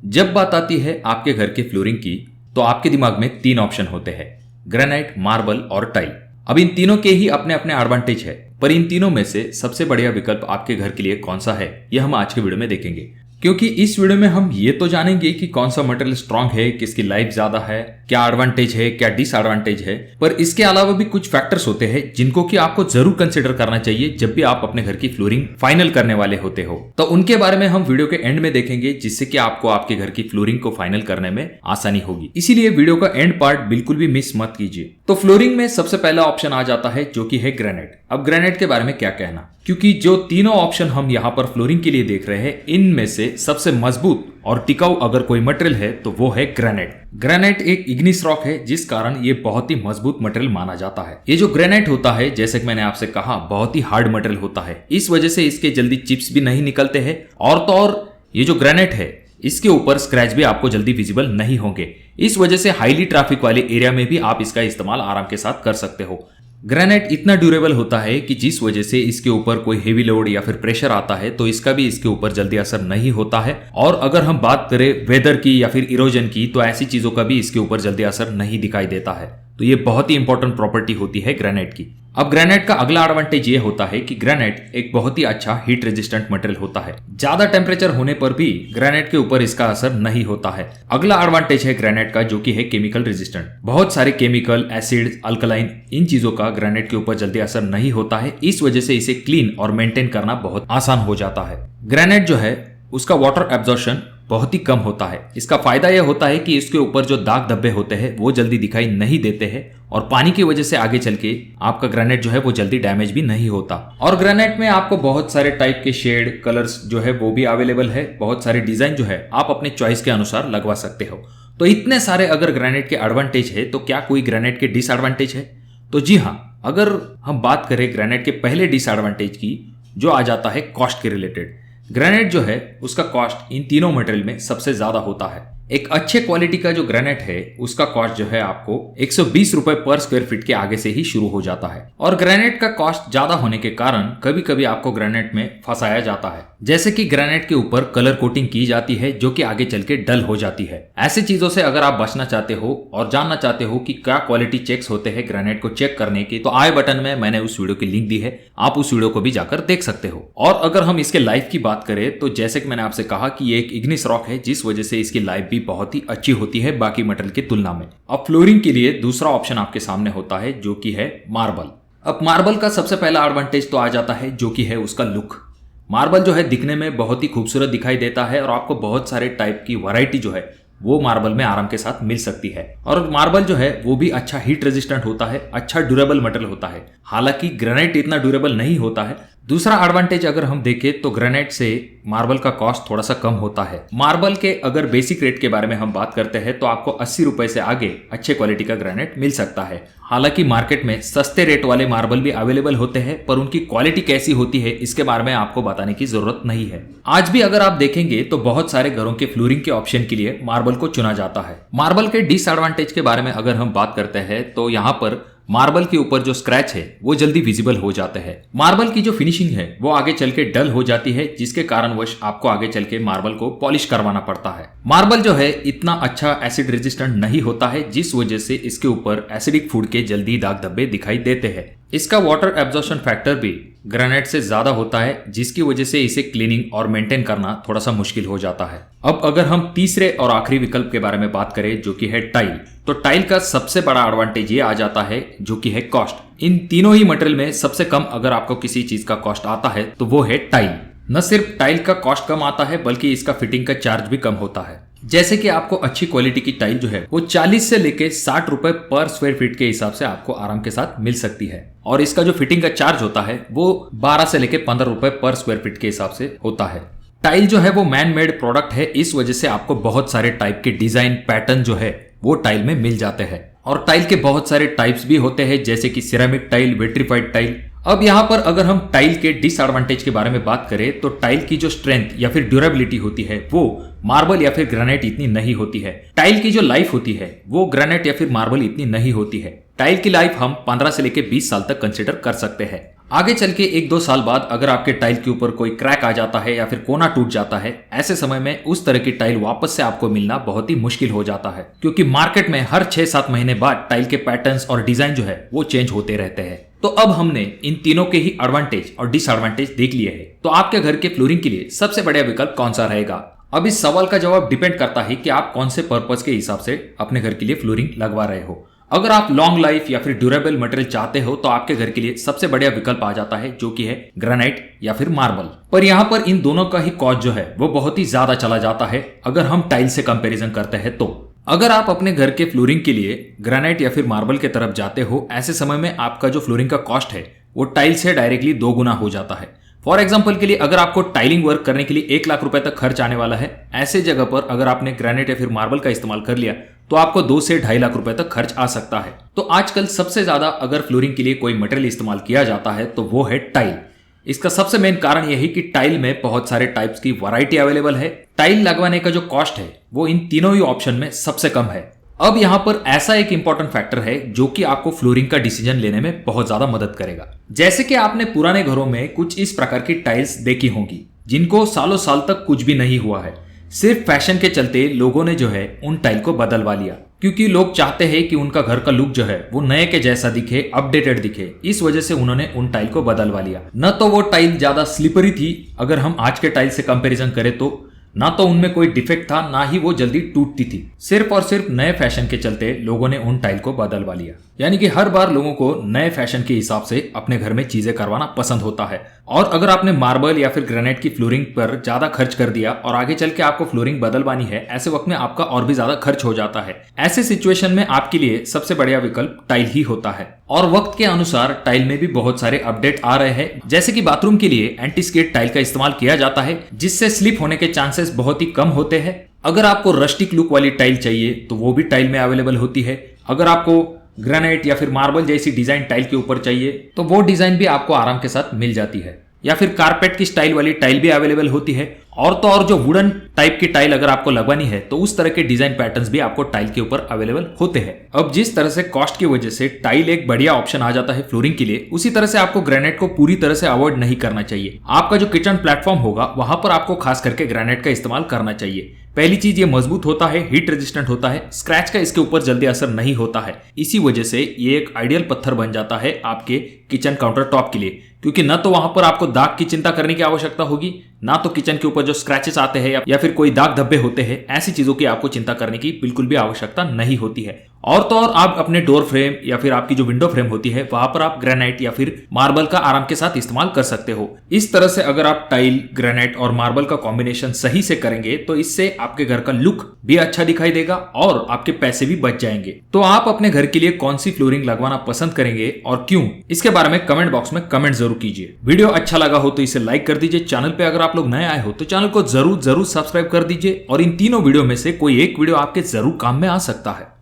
जब बात आती है आपके घर के फ्लोरिंग की, तो आपके दिमाग में तीन ऑप्शन होते हैं, ग्रेनाइट, मार्बल और टाइल। अब इन तीनों के ही अपने अपने एडवांटेज है, पर इन तीनों में से सबसे बढ़िया विकल्प आपके घर के लिए कौन सा है, यह हम आज के वीडियो में देखेंगे। क्योंकि इस वीडियो में हम ये तो जानेंगे कि कौन सा मटेरियल स्ट्रांग है, किसकी लाइफ ज्यादा है, क्या एडवांटेज है, क्या डिसएडवांटेज है, पर इसके अलावा भी कुछ फैक्टर्स होते हैं जिनको कि आपको जरूर कंसिडर करना चाहिए जब भी आप अपने घर की फ्लोरिंग फाइनल करने वाले होते हो। तो उनके बारे में हम वीडियो के एंड में देखेंगे, जिससे कि आपको आपके घर की फ्लोरिंग को फाइनल करने में आसानी होगी। इसीलिए वीडियो का एंड पार्ट बिल्कुल भी मिस मत कीजिए। तो फ्लोरिंग में सबसे पहला ऑप्शन आ जाता है जो कि है ग्रेनाइट। अब ग्रेनाइट के बारे में क्या कहना, क्योंकि जो तीनों ऑप्शन हम यहाँ पर फ्लोरिंग के लिए देख रहे हैं, इनमें से सबसे मजबूत और टिकाऊ अगर कोई मटेरियल है तो वो है ग्रेनाइट। ग्रेनाइट एक इग्निस रॉक है, जिस कारण ये बहुत ही मजबूत मटेरियल माना जाता है। ये जो ग्रेनाइट होता है, जैसे कि मैंने आपसे कहा, बहुत ही हार्ड मटेरियल होता है। इस वजह से इसके जल्दी चिप्स भी नहीं निकलते हैं, और तो और ये जो ग्रेनाइट है, इसके ऊपर स्क्रैच भी आपको जल्दी विजिबल नहीं होंगे। इस वजह से हाईली ट्रैफिक वाले एरिया में भी आप इसका इस्तेमाल आराम के साथ कर सकते हो। ग्रेनाइट इतना ड्यूरेबल होता है कि जिस वजह से इसके ऊपर कोई हेवी लोड या फिर प्रेशर आता है तो इसका भी इसके ऊपर जल्दी असर नहीं होता है। और अगर हम बात करें वेदर की या फिर इरोजन की, तो ऐसी चीजों का भी इसके ऊपर जल्दी असर नहीं दिखाई देता है। तो ये बहुत ही इंपॉर्टेंट प्रॉपर्टी होती है ग्रेनाइट की। अब ग्रेनाइट का अगला एडवांटेज ये होता है कि ग्रेनाइट एक बहुत ही अच्छा हीट रेजिस्टेंट मटेरियल होता है। ज्यादा टेम्परेचर होने पर भी ग्रेनाइट के ऊपर इसका असर नहीं होता है। अगला एडवांटेज है ग्रेनाइट का, जो कि है केमिकल रेजिस्टेंट। बहुत सारे केमिकल, एसिड, अल्कलाइन, इन चीजों का ग्रेनाइट के ऊपर जल्दी असर नहीं होता है। इस वजह से इसे क्लीन और मेंटेन करना बहुत आसान हो जाता है। ग्रेनाइट जो है उसका वाटर एब्जॉर्प्शन बहुत ही कम होता है। इसका फायदा यह होता है कि इसके ऊपर जो दाग धब्बे होते हैं वो जल्दी दिखाई नहीं देते हैं, और पानी की वजह से आगे चल के आपका ग्रेनाइट जो है वो जल्दी डैमेज भी नहीं होता। और ग्रेनाइट में आपको बहुत सारे टाइप के शेड, कलर्स जो है वो भी अवेलेबल है। बहुत सारे डिजाइन जो है आप अपने चॉइस के अनुसार लगवा सकते हो। तो इतने सारे अगर ग्रेनाइट के एडवांटेज है, तो क्या कोई ग्रेनाइट के डिसएडवांटेज है? तो जी हाँ, अगर हम बात करें ग्रेनाइट के पहले डिसएडवांटेज की, जो आ जाता है कॉस्ट के रिलेटेड। ग्रेनाइट जो है उसका कॉस्ट इन तीनों मटेरियल में सबसे ज्यादा होता है। एक अच्छे क्वालिटी का जो ग्रेनाइट है उसका कॉस्ट जो है आपको 120 रुपए पर स्क्वायर फीट के आगे से ही शुरू हो जाता है। और ग्रेनाइट का कॉस्ट ज्यादा होने के कारण कभी कभी आपको ग्रेनाइट में फंसाया जाता है, जैसे कि ग्रेनाइट के ऊपर कलर कोटिंग की जाती है जो कि आगे चल के डल हो जाती है। ऐसी चीजों से अगर आप बचना चाहते हो और जानना चाहते हो कि क्या क्वालिटी चेक्स होते हैं ग्रेनाइट को चेक करने के, तो आई बटन में मैंने उस वीडियो की लिंक दी है, आप उस वीडियो को भी जाकर देख सकते हो। और अगर हम इसके लाइफ की बात करें, तो जैसे कि मैंने आपसे कहा कि ये एक इग्निस रॉक है, जिस वजह से इसकी लाइफ भी बहुत ही अच्छी होती है बाकी मटेरियल की तुलना में। अब फ्लोरिंग के लिए दूसरा ऑप्शन आपके सामने होता है, जो कि है मार्बल। अब मार्बल का सबसे पहला एडवांटेज तो आ जाता है, जो कि है उसका लुक। मार्बल जो है दिखने में बहुत ही खूबसूरत दिखाई देता है, और आपको बहुत सारे टाइप की वैरायटी जो है वो मार्बल में आराम के साथ मिल सकती है। और मार्बल जो है वो भी अच्छा हीट रेजिस्टेंट होता है, अच्छा ड्यूरेबल मटेरियल होता है। हालांकि ग्रेनाइट इतना ड्यूरेबल नहीं होता है। दूसरा एडवांटेज अगर हम देखें तो ग्रेनाइट से मार्बल का कॉस्ट थोड़ा सा कम होता है। मार्बल के अगर बेसिक रेट के बारे में हम बात करते हैं तो आपको 80 रुपए से आगे अच्छे क्वालिटी का ग्रेनाइट मिल सकता है। हालांकि मार्केट में सस्ते रेट वाले मार्बल भी अवेलेबल होते हैं, पर उनकी क्वालिटी कैसी होती है इसके बारे में आपको बताने की जरूरत नहीं है। आज भी अगर आप देखेंगे तो बहुत सारे घरों के फ्लोरिंग के ऑप्शन के लिए मार्बल को चुना जाता है। मार्बल के डिसएडवांटेज के बारे में अगर हम बात करते हैं तो यहाँ पर मार्बल के ऊपर जो स्क्रैच है वो जल्दी विजिबल हो जाते हैं। मार्बल की जो फिनिशिंग है वो आगे चल के डल हो जाती है, जिसके कारणवश आपको आगे चल के मार्बल को पॉलिश करवाना पड़ता है। मार्बल जो है इतना अच्छा एसिड रेजिस्टेंट नहीं होता है, जिस वजह से इसके ऊपर एसिडिक फूड के जल्दी दाग धब्बे दिखाई देते हैं। इसका वाटर एब्जॉर्प्शन फैक्टर भी ग्रेनाइट से ज्यादा होता है, जिसकी वजह से इसे क्लीनिंग और मेंटेन करना थोड़ा सा मुश्किल हो जाता है। अब अगर हम तीसरे और आखिरी विकल्प के बारे में बात करें, जो कि है टाइल, तो टाइल का सबसे बड़ा एडवांटेज ये आ जाता है, जो कि है कॉस्ट। इन तीनों ही मटेरियल में सबसे कम अगर आपको किसी चीज का कॉस्ट आता है तो वो है टाइल। न सिर्फ टाइल का कॉस्ट कम आता है, बल्कि इसका फिटिंग का चार्ज भी कम होता है। जैसे कि आपको अच्छी क्वालिटी की टाइल जो है वो 40 से लेके 60 रुपए पर स्क्वायर फीट के हिसाब से आपको आराम के साथ मिल सकती है। और इसका जो फिटिंग का चार्ज होता है वो 12 से लेके 15 रुपए पर स्क्वायर फीट के हिसाब से होता है। टाइल जो है वो मैन मेड प्रोडक्ट है, इस वजह से आपको बहुत सारे टाइप के डिजाइन पैटर्न जो है वो टाइल में मिल जाते हैं। और टाइल के बहुत सारे टाइप्स भी होते हैं, जैसे कि सिरेमिक टाइल, विट्रीफाइड टाइल। अब यहाँ पर अगर हम टाइल के डिसएडवांटेज के बारे में बात करें तो टाइल की जो स्ट्रेंथ या फिर ड्यूरेबिलिटी होती है वो मार्बल या फिर ग्रेनाइट इतनी नहीं होती है। टाइल की जो लाइफ होती है वो ग्रेनाइट या फिर मार्बल इतनी नहीं होती है। टाइल की लाइफ हम 15 से लेकर 20 साल तक कंसिडर कर सकते हैं। आगे चल के 1-2 साल बाद अगर आपके टाइल के ऊपर कोई क्रैक आ जाता है या फिर कोना टूट जाता है, ऐसे समय में उस तरह की टाइल वापस से आपको मिलना बहुत ही मुश्किल हो जाता है, क्योंकि मार्केट में हर 6-7 महीने बाद टाइल के पैटर्न्स और डिजाइन जो है वो चेंज होते रहते हैं। तो अब हमने इन तीनों के ही एडवांटेज और डिसएडवांटेज देख लिए हैं। तो आपके घर के फ्लोरिंग के लिए सबसे बढ़िया विकल्प कौन सा रहेगा? अब इस सवाल का जवाब डिपेंड करता है कि आप कौन से पर्पस के हिसाब से अपने घर के लिए फ्लोरिंग लगवा रहे हो। अगर आप लॉन्ग लाइफ या फिर ड्यूरेबल मटेरियल चाहते हो तो आपके घर के लिए सबसे बढ़िया विकल्प आ जाता है, जो कि है ग्रेनाइट या फिर मार्बल। पर यहाँ पर इन दोनों का ही कॉस्ट जो है वो बहुत ही ज्यादा चला जाता है अगर हम टाइल से कंपैरिजन करते हैं। तो अगर आप अपने घर के फ्लोरिंग के लिए ग्रेनाइट या फिर मार्बल की तरफ जाते हो, ऐसे समय में आपका जो फ्लोरिंग का कॉस्ट है वो टाइल से डायरेक्टली 2 गुना हो जाता है। फॉर एग्जाम्पल के लिए अगर आपको टाइलिंग वर्क करने के लिए 1 लाख रुपए तक खर्च आने वाला है, ऐसे जगह पर अगर आपने ग्रेनाइट या फिर मार्बल का इस्तेमाल कर लिया तो आपको 2 से 2.5 लाख रुपए तक खर्च आ सकता है। तो आजकल सबसे ज्यादा अगर फ्लोरिंग के लिए कोई मटेरियल इस्तेमाल किया जाता है तो वो है टाइल। इसका सबसे मेन कारण यह है कि टाइल में बहुत सारे टाइप्स की वैरायटी अवेलेबल है। टाइल लगवाने का जो कॉस्ट है वो इन तीनों ही ऑप्शन में सबसे कम है। अब यहाँ पर ऐसा एक इंपॉर्टेंट फैक्टर है जो कि आपको फ्लोरिंग का डिसीजन लेने में बहुत ज्यादा मदद करेगा। जैसे कि आपने पुराने घरों में कुछ इस प्रकार की टाइल्स देखी होंगी जिनको सालों साल तक कुछ भी नहीं हुआ है, सिर्फ फैशन के चलते लोगों ने जो है उन टाइल को बदलवा लिया, क्योंकि लोग चाहते हैं कि उनका घर का लुक जो है वो नए के जैसा दिखे, अपडेटेड दिखे। इस वजह से उन्होंने उन टाइल को बदलवा लिया। न तो वो टाइल ज्यादा स्लिपरी थी अगर हम आज के टाइल से कंपैरिजन करें तो, ना तो उनमें कोई डिफेक्ट था, ना ही वो जल्दी टूटती थी। सिर्फ और सिर्फ नए फैशन के चलते लोगों ने उन टाइल को बदलवा लिया। यानी कि हर बार लोगों को नए फैशन के हिसाब से अपने घर में चीजें करवाना पसंद होता है। और अगर आपने मार्बल या फिर ग्रेनाइट की फ्लोरिंग पर ज्यादा खर्च कर दिया और आगे चल के आपको फ्लोरिंग बदलवानी है, ऐसे वक्त में आपका और भी ज्यादा खर्च हो जाता है। ऐसे सिचुएशन में आपके लिए सबसे बढ़िया विकल्प टाइल ही होता है। और वक्त के अनुसार टाइल में भी बहुत सारे अपडेट आ रहे हैं, जैसे कि बाथरूम के लिए एंटी स्किड टाइल का इस्तेमाल किया जाता है, जिससे स्लिप होने के चांसेस बहुत ही कम होते हैं। अगर आपको रस्टिक लुक वाली टाइल चाहिए तो वो भी टाइल में अवेलेबल होती है। अगर आपको ग्रेनाइट या फिर मार्बल जैसी डिजाइन टाइल के ऊपर चाहिए तो वो डिजाइन भी आपको आराम के साथ मिल जाती है। या फिर कारपेट की स्टाइल वाली टाइल भी अवेलेबल होती है। और तो और जो वुडन टाइप की टाइल अगर आपको लगवानी है तो उस तरह के डिजाइन पैटर्न्स भी आपको टाइल के ऊपर अवेलेबल होते हैं। अब जिस तरह से कॉस्ट की वजह से टाइल एक बढ़िया ऑप्शन आ जाता है फ्लोरिंग के लिए, उसी तरह से आपको ग्रेनाइट को पूरी तरह से अवॉइड नहीं करना चाहिए। आपका जो किचन प्लेटफॉर्म होगा वहां पर आपको खास करके ग्रेनाइट का इस्तेमाल करना चाहिए। पहली चीज ये मजबूत होता है, हीट रेजिस्टेंट होता है, स्क्रैच का इसके ऊपर जल्दी असर नहीं होता है। इसी वजह से ये एक आइडियल पत्थर बन जाता है आपके किचन काउंटर टॉप के लिए, क्योंकि न तो वहां पर आपको दाग की चिंता करने की आवश्यकता होगी, ना तो किचन के ऊपर जो स्क्रैचेस आते हैं या फिर कोई दाग धब्बे होते हैं, ऐसी चीजों की आपको चिंता करने की बिल्कुल भी आवश्यकता नहीं होती है। और तो और आप अपने डोर फ्रेम या फिर आपकी जो विंडो फ्रेम होती है वहां पर आप ग्रेनाइट या फिर मार्बल का आराम के साथ इस्तेमाल कर सकते हो। इस तरह से अगर आप टाइल, ग्रेनाइट और मार्बल का कॉम्बिनेशन सही से करेंगे तो इससे आपके घर का लुक भी अच्छा दिखाई देगा और आपके पैसे भी बच जाएंगे। तो आप अपने घर के लिए कौन सी फ्लोरिंग लगवाना पसंद करेंगे और क्यों, इसके बारे में कमेंट बॉक्स में कमेंट जरूर कीजिए। वीडियो अच्छा लगा हो तो इसे लाइक कर दीजिए। चैनल पे अगर आप लोग नए आए हो तो चैनल को जरूर सब्सक्राइब कर दीजिए। और इन तीनों वीडियो में से कोई एक वीडियो आपके जरूर काम में आ सकता है।